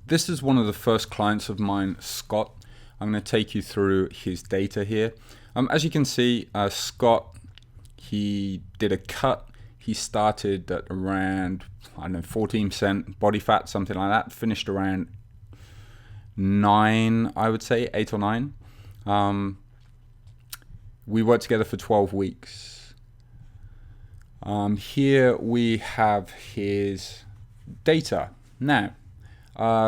This is one of the first clients of mine, Scott. I'm going to take you through his data here. As you can see, Scott, he did a cut. He started at around, I don't know, 14% body fat, something like that. Finished around 9, I would say, 8 or 9. We worked together for 12 weeks. Here we have his data. Now,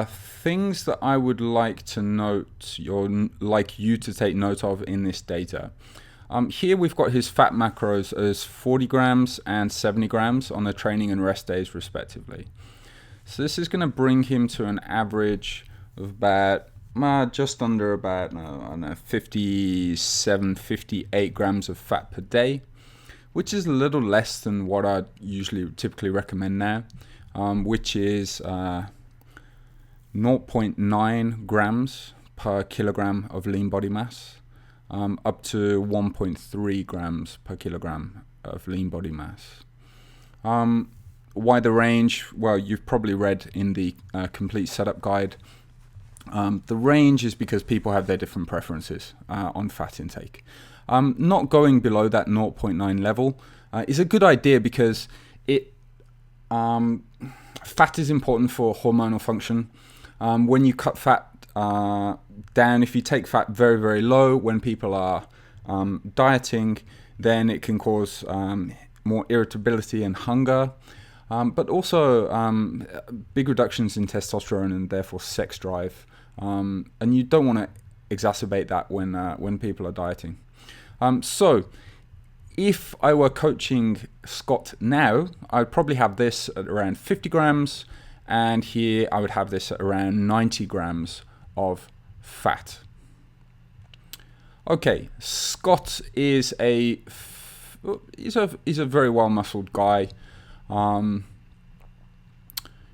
things that I would like to note, or like you to take note of in this data. Here we've got his fat macros as 40 grams and 70 grams on the training and rest days respectively. So this is going to bring him to an average of about just under about, I don't know, 57, 58 grams of fat per day, which is a little less than what I typically recommend now, which is 0.9 grams per kilogram of lean body mass, up to 1.3 grams per kilogram of lean body mass. Why the range? Well, you've probably read in the complete setup guide. The range is because people have their different preferences on fat intake. Not going below that 0.9 level is a good idea because fat is important for hormonal function. When you cut fat down, if you take fat very, very low when people are dieting, then it can cause more irritability and hunger, but also big reductions in testosterone and therefore sex drive. And you don't want to exacerbate that when people are dieting. So if I were coaching Scott now, I'd probably have this at around 50 grams, and here I would have this at around 90 grams of fat. Okay, Scott is he's a very well muscled guy.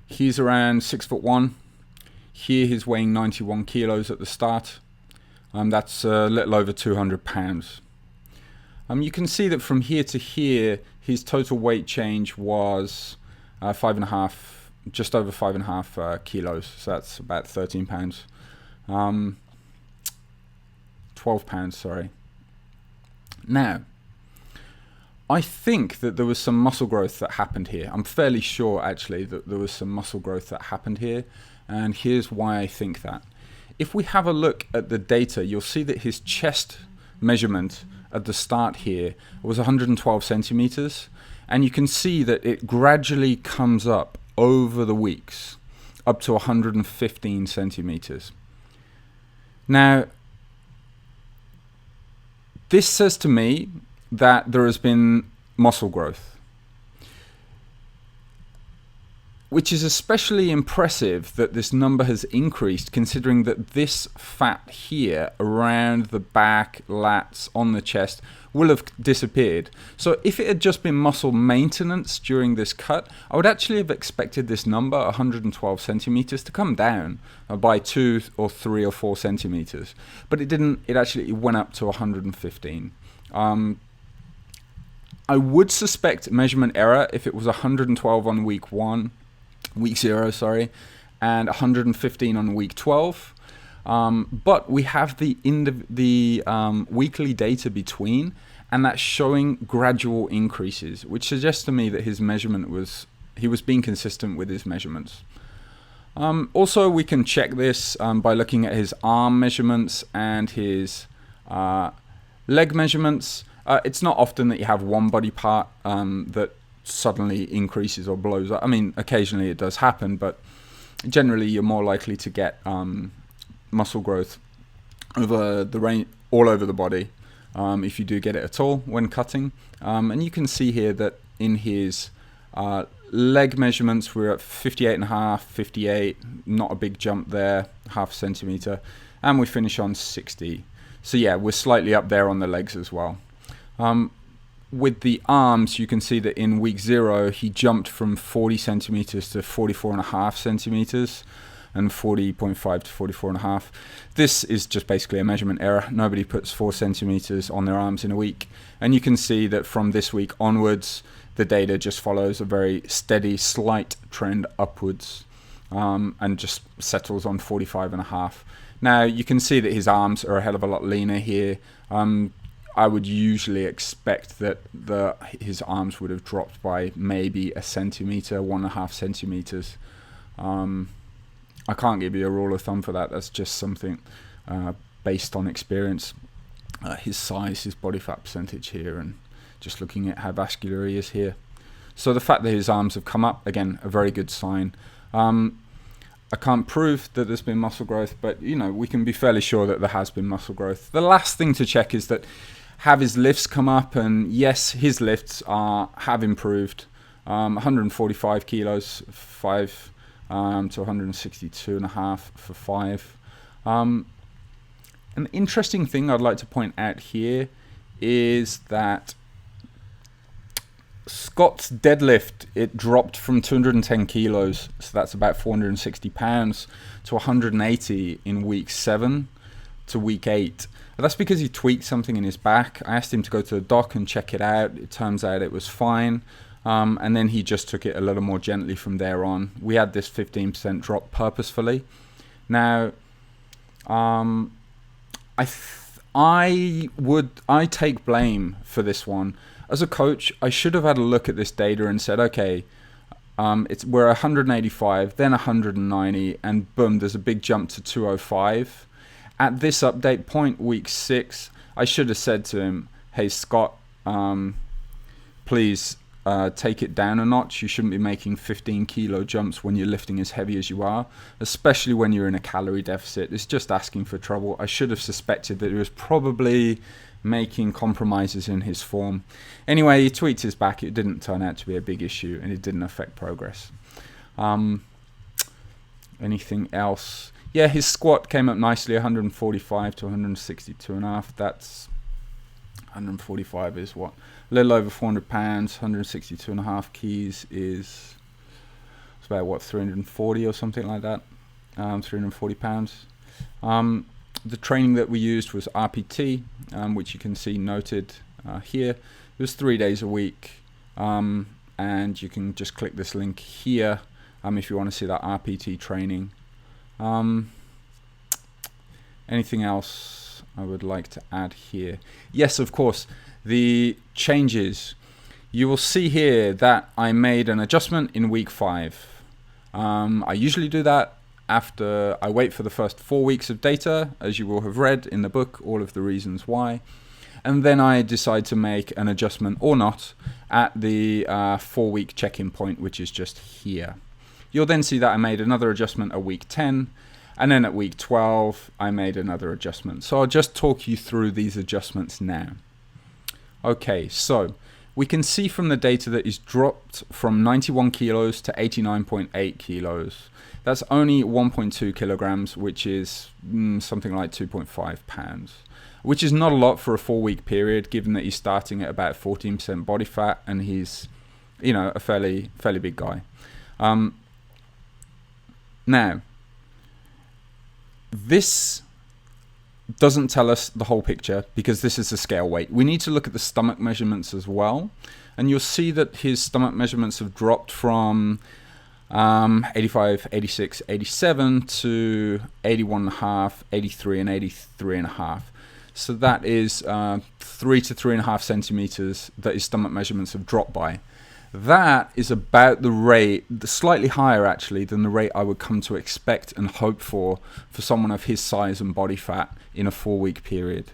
He's around 6'1". Here he's weighing 91 kilos at the start. That's a little over 200 pounds. You can see that from here to here, his total weight change was 5.5, just over 5.5 kilos. So that's about 13 pounds. 12 pounds, sorry. Now, I think that there was some muscle growth that happened here. I'm fairly sure, actually, that there was some muscle growth that happened here. And here's why I think that. If we have a look at the data, you'll see that his chest measurement at the start here was 112 centimeters. And you can see that it gradually comes up over the weeks, up to 115 centimeters. Now, this says to me that there has been muscle growth, which is especially impressive that this number has increased, considering that this fat here around the back, lats, on the chest will have disappeared. So if it had just been muscle maintenance during this cut, I would actually have expected this number, 112 centimeters, to come down by 2 or 3 or 4 centimeters. But it didn't. It actually went up to 115. I would suspect measurement error if it was 112 on week 0, and 115 on week 12. But we have the weekly data between, and that's showing gradual increases, which suggests to me that his measurement he was being consistent with his measurements. Also, we can check this by looking at his arm measurements and his leg measurements. It's not often that you have one body part that suddenly increases or blows up. I mean, occasionally it does happen, but generally you're more likely to get muscle growth over the range, all over the body, if you do get it at all when cutting. And you can see here that in his leg measurements, we're at 58.5, 58, not a big jump there, half a centimeter, and we finish on 60. So yeah, we're slightly up there on the legs as well. With the arms, you can see that in week 0, he jumped from 40 centimeters to 44.5 centimeters and 40.5 to 44.5. This is just basically a measurement error. Nobody puts 4 centimeters on their arms in a week. And you can see that from this week onwards, the data just follows a very steady, slight trend upwards. and just settles on 45.5. Now you can see that his arms are a hell of a lot leaner here. I would usually expect that his arms would have dropped by maybe a centimeter, 1.5 centimeters. I can't give you a rule of thumb for that. That's just something based on experience. His size, his body fat percentage here, and just looking at how vascular he is here. So the fact that his arms have come up, again, a very good sign. I can't prove that there's been muscle growth, but we can be fairly sure that there has been muscle growth. The last thing to check is that have his lifts come up, and yes, his lifts have improved. 145 kilos, 5 to 162.5 for 5. An interesting thing I'd like to point out here is that Scott's deadlift, it dropped from 210 kilos, so that's about 460 pounds, to 180 in week 7 to week 8. But that's because he tweaked something in his back. I asked him to go to the doc and check it out. It turns out it was fine. And then he just took it a little more gently from there on. We had this 15% drop purposefully. Now, I take blame for this one. As a coach, I should have had a look at this data and said, okay, we're 185, then 190, and boom, there's a big jump to 205. At this update point, week 6, I should have said to him, hey, Scott, please take it down a notch. You shouldn't be making 15 kilo jumps when you're lifting as heavy as you are, especially when you're in a calorie deficit. It's just asking for trouble. I should have suspected that he was probably making compromises in his form. Anyway, he tweaked his back. It didn't turn out to be a big issue, and it didn't affect progress. Anything else? Yeah, his squat came up nicely, 145 to 162.5. That's 145 is what? A little over 400 pounds. 162.5 keys is it's about what, 340 or something like that. 340 pounds. The training that we used was RPT, which you can see noted here. It was 3 days a week, and you can just click this link here if you want to see that RPT training. Anything else I would like to add here? Yes, of course, the changes. You will see here that I made an adjustment in week 5. I usually do that after I wait for the first 4 weeks of data, as you will have read in the book, all of the reasons why. And then I decide to make an adjustment or not at the 4-week check-in point, which is just here. You'll then see that I made another adjustment at week 10, and then at week 12, I made another adjustment. So I'll just talk you through these adjustments now. Okay, so we can see from the data that he's dropped from 91 kilos to 89.8 kilos. That's only 1.2 kilograms, which is something like 2.5 pounds, which is not a lot for a 4-week period, given that he's starting at about 14% body fat and he's, a fairly big guy. Now, this doesn't tell us the whole picture because this is the scale weight. We need to look at the stomach measurements as well. And you'll see that his stomach measurements have dropped from 85, 86, 87 to 81.5, 83, and 83.5. So that is 3 to 3.5 centimeters that his stomach measurements have dropped by. That is about the rate, slightly higher actually, than the rate I would come to expect and hope for someone of his size and body fat in a 4-week period.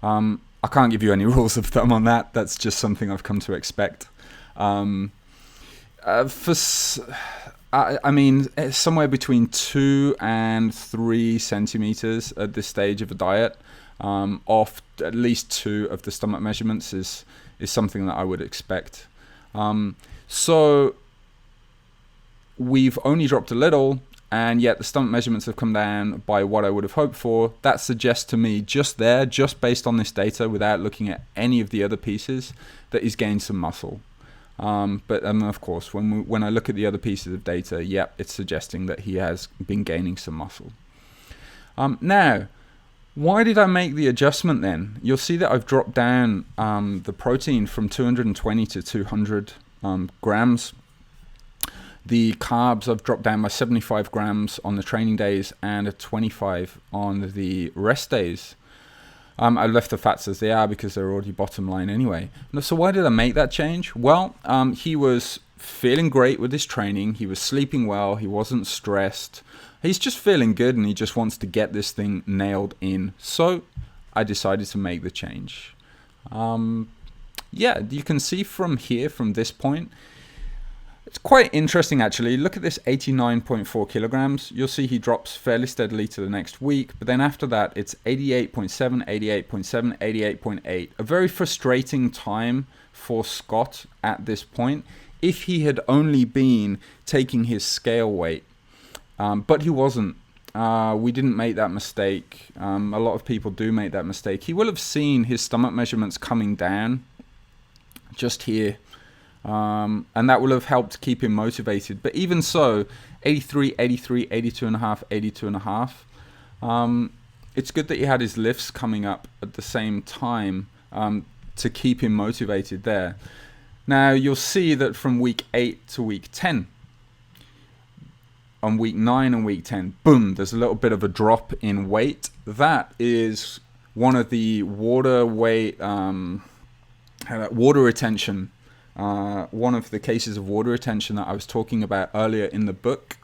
I can't give you any rules of thumb on that. That's just something I've come to expect. Somewhere between 2 and 3 centimeters at this stage of a diet, off at least 2 of the stomach measurements is something that I would expect. So we've only dropped a little, and yet the stomach measurements have come down by what I would have hoped for. That suggests to me just based on this data, without looking at any of the other pieces, that he's gained some muscle. But of course, when I look at the other pieces of data, it's suggesting that he has been gaining some muscle. Now, why did I make the adjustment then? You'll see that I've dropped down the protein from 220 to 200 grams. The carbs I've dropped down by 75 grams on the training days and a 25 on the rest days. I left the fats as they are because they're already bottom line anyway. So why did I make that change? Well, he was feeling great with his training. He was sleeping well. He wasn't stressed. He's just feeling good, and he just wants to get this thing nailed in. So I decided to make the change. Yeah, you can see from here, from this point, it's quite interesting actually. Look at this 89.4 kilograms. You'll see he drops fairly steadily to the next week, but then after that it's 88.7, 88.7, 88.8. A very frustrating time for Scott at this point if he had only been taking his scale weight, but he wasn't. We didn't make that mistake. A lot of people do make that mistake. He will have seen his stomach measurements coming down just here. And that will have helped keep him motivated. But even so, 83, 83, 82 and a half, 82 and a half. It's good that he had his lifts coming up at the same time to keep him motivated there. Now, you'll see that from week 8 to week 10, on week 9 and week 10, boom, there's a little bit of a drop in weight. That is one of the water weight, water retention. One of the cases of water retention that I was talking about earlier in the book.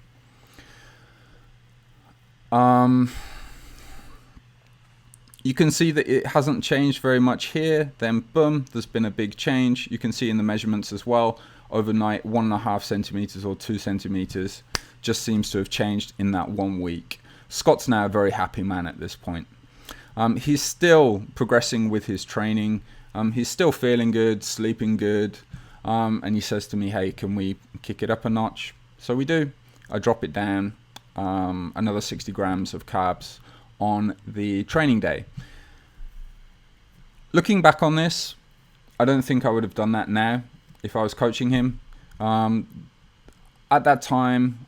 You can see that it hasn't changed very much here. Then boom, there's been a big change. You can see in the measurements as well, overnight 1.5 centimeters or 2 centimeters just seems to have changed in that 1 week. Scott's now a very happy man at this point. He's still progressing with his training. He's still feeling good, sleeping good. And he says to me, hey, can we kick it up a notch? So we do. I drop it down, another 60 grams of carbs on the training day. Looking back on this, I don't think I would have done that now if I was coaching him. At that time,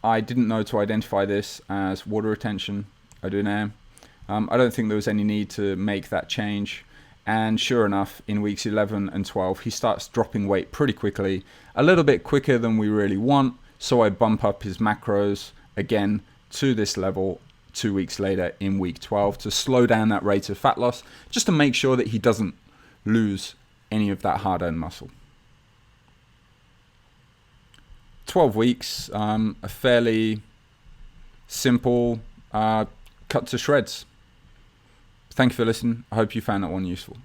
I didn't know to identify this as water retention. I do now. I don't think there was any need to make that change. And sure enough, in weeks 11 and 12, he starts dropping weight pretty quickly, a little bit quicker than we really want. So I bump up his macros again to this level 2 weeks later in week 12 to slow down that rate of fat loss, just to make sure that he doesn't lose any of that hard-earned muscle. 12 weeks, a fairly simple cut to shreds. Thank you for listening. I hope you found that one useful.